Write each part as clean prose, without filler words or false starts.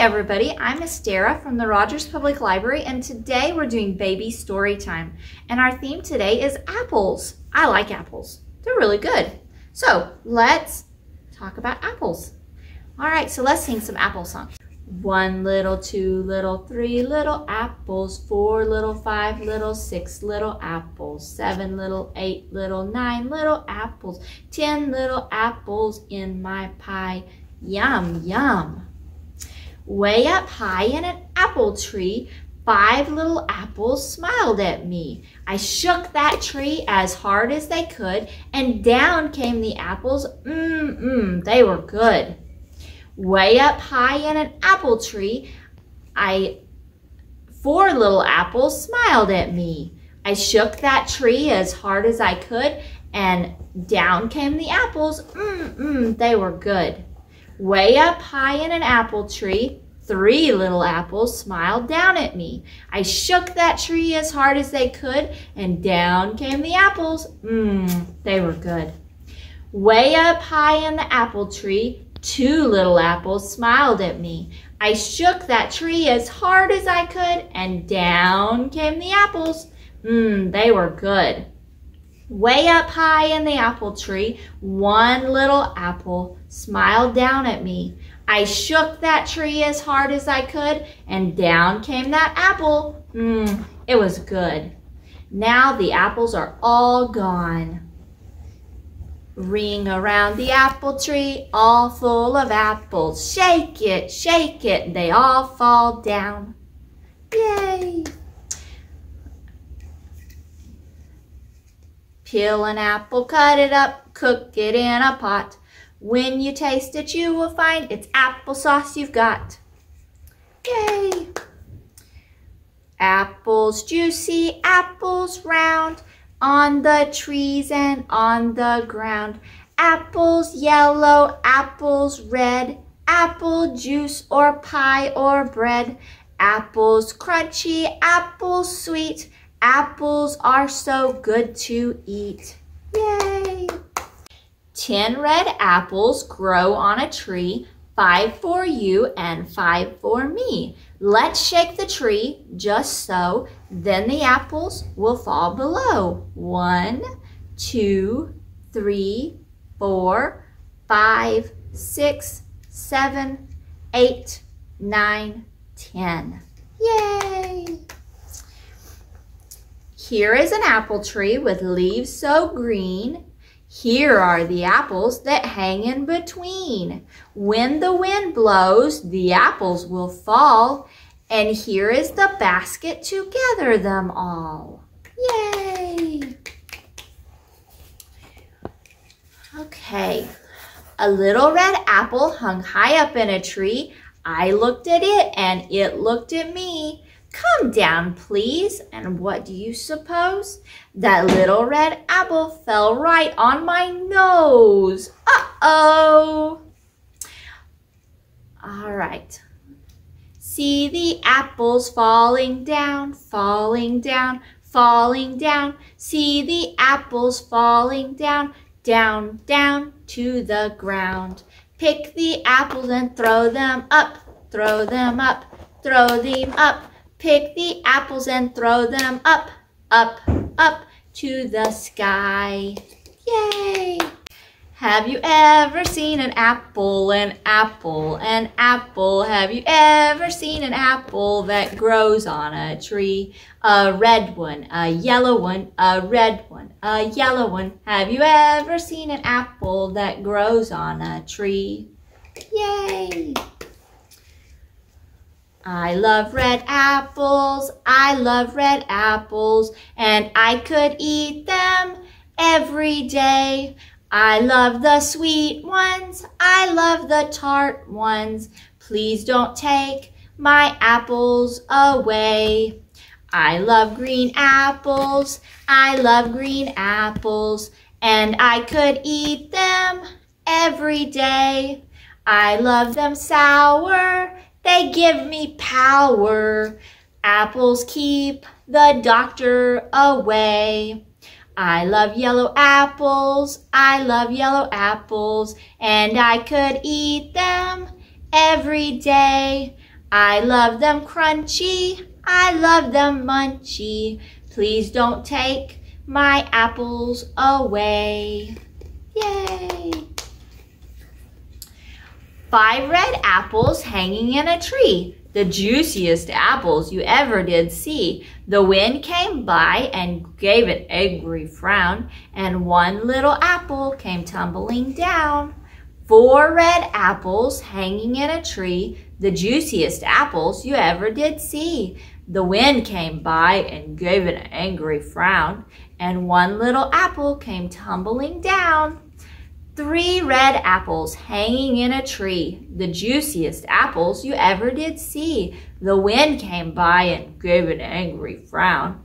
everybody, I'm Miss Dara from the Rogers Public Library, and today we're doing baby story time. And our theme today is apples. I like apples. They're really good. So let's talk about apples. All right, so let's sing some apple songs. 1 little, 2 little, 3 little apples, 4 little, 5 little, 6 little apples, 7 little, 8 little, 9 little apples, 10 little apples in my pie. Yum, yum. Way up high in an apple tree, 5 little apples smiled at me. I shook that tree as hard as they could, and down came the apples. They were good. Way up high in an apple tree, 4 little apples smiled at me. I shook that tree as hard as I could, and down came the apples. They were good. Way up high in an apple tree, 3 little apples smiled down at me. I shook that tree as hard as they could, and down came the apples. They were good. Way up high in the apple tree, 2 little apples smiled at me. I shook that tree as hard as I could, and down came the apples. They were good. Way up high in the apple tree, 1 little apple smiled down at me. I shook that tree as hard as I could, and down came that apple. It was good. Now the apples are all gone. Ring around the apple tree, all full of apples. Shake it, they all fall down. Yay! Peel an apple, cut it up, cook it in a pot. When you taste it, you will find it's applesauce you've got. Yay! Apples juicy, apples round, on the trees and on the ground. Apples yellow, apples red, apple juice or pie or bread. Apples crunchy, apples sweet, apples are so good to eat. Yay! 10 red apples grow on a tree, 5 for you and 5 for me. Let's shake the tree just so, then the apples will fall below. 1, 2, 3, 4, 5, 6, 7, 8, 9, 10. Yay! Here is an apple tree with leaves so green. Here are the apples that hang in between. When the wind blows, the apples will fall. And here is the basket to gather them all. Yay! Okay, a little red apple hung high up in a tree. I looked at it and it looked at me. Come down, please. And what do you suppose? That little red apple fell right on my nose. Uh-oh. All right. See the apples falling down, falling down, falling down. See the apples falling down, down, down to the ground. Pick the apples and throw them up, throw them up, throw them up. Pick the apples and throw them up, up, up to the sky. Yay! Have you ever seen an apple, an apple, an apple? Have you ever seen an apple that grows on a tree? A red one, a yellow one, a red one, a yellow one. Have you ever seen an apple that grows on a tree? Yay! I love red apples, I love red apples, and I could eat them every day. I love the sweet ones, I love the tart ones. Please don't take my apples away. I love green apples, I love green apples, and I could eat them every day. I love them sour, they give me power. Apples keep the doctor away. I love yellow apples, I love yellow apples, and I could eat them every day. I love them crunchy, I love them munchy. Please don't take my apples away. Yay! 5 red apples hanging in a tree, the juiciest apples you ever did see. The wind came by and gave an angry frown, and 1 little apple came tumbling down. 4 red apples hanging in a tree, the juiciest apples you ever did see. The wind came by and gave an angry frown, and 1 little apple came tumbling down. 3 red apples hanging in a tree, the juiciest apples you ever did see. The wind came by and gave an angry frown,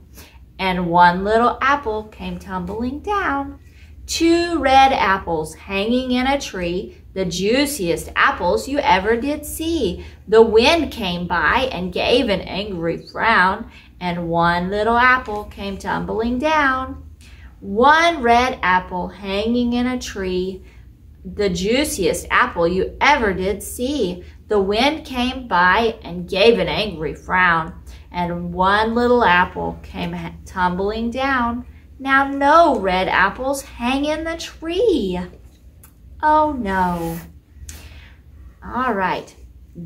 and 1 little apple came tumbling down. 2 red apples hanging in a tree, the juiciest apples you ever did see. The wind came by and gave an angry frown, and 1 little apple came tumbling down. 1 red apple hanging in a tree, the juiciest apple you ever did see. The wind came by and gave an angry frown, and 1 little apple came tumbling down. Now no red apples hang in the tree. Oh no. All right.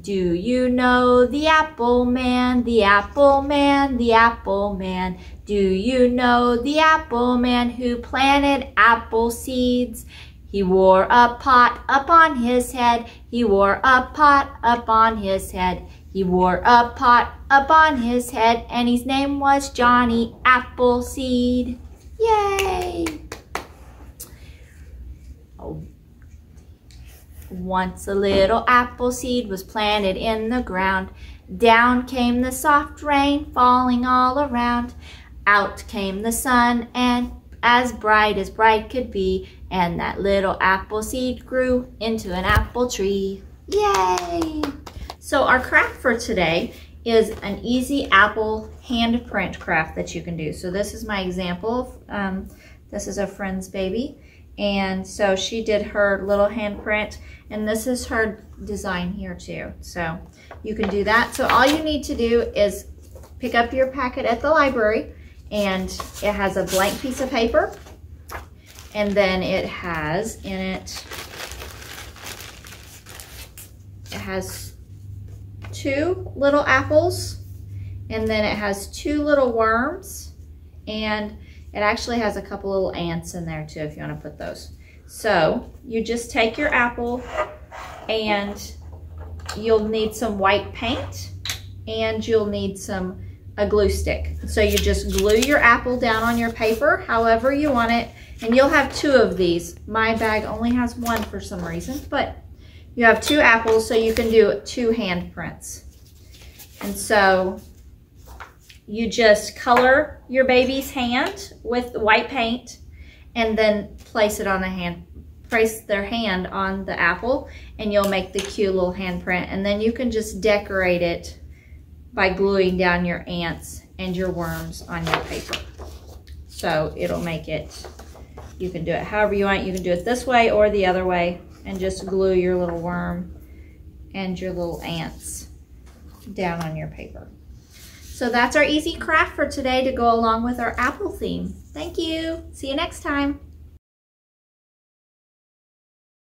Do you know the apple man, the apple man, the apple man? Do you know the apple man who planted apple seeds? He wore a pot up on his head. He wore a pot up on his head. He wore a pot up on his head, and his name was Johnny Appleseed. Yay! Oh. Once a little apple seed was planted in the ground. Down came the soft rain falling all around. Out came the sun, and as bright could be, and that little apple seed grew into an apple tree. Yay! So our craft for today is an easy apple handprint craft that you can do. So this is my example. This is a friend's baby. And so she did her little handprint, and this is her design here too. So you can do that. So all you need to do is pick up your packet at the library, and it has a blank piece of paper, and then it has in it, it has 2 little apples, and then it has 2 little worms, and it actually has a couple little ants in there too if you want to put those. So you just take your apple, and you'll need some white paint, and you'll need a glue stick. So you just glue your apple down on your paper however you want it, and you'll have 2 of these. My bag only has 1 for some reason, but you have 2 apples, so you can do 2 handprints. And so you just color your baby's hand with white paint, and then place their hand on the apple, and you'll make the cute little handprint. And then you can just decorate it by gluing down your ants and your worms on your paper. So it'll make it, you can do it however you want. You can do it this way or the other way, and just glue your little worm and your little ants down on your paper. So that's our easy craft for today to go along with our apple theme. Thank you. See you next time.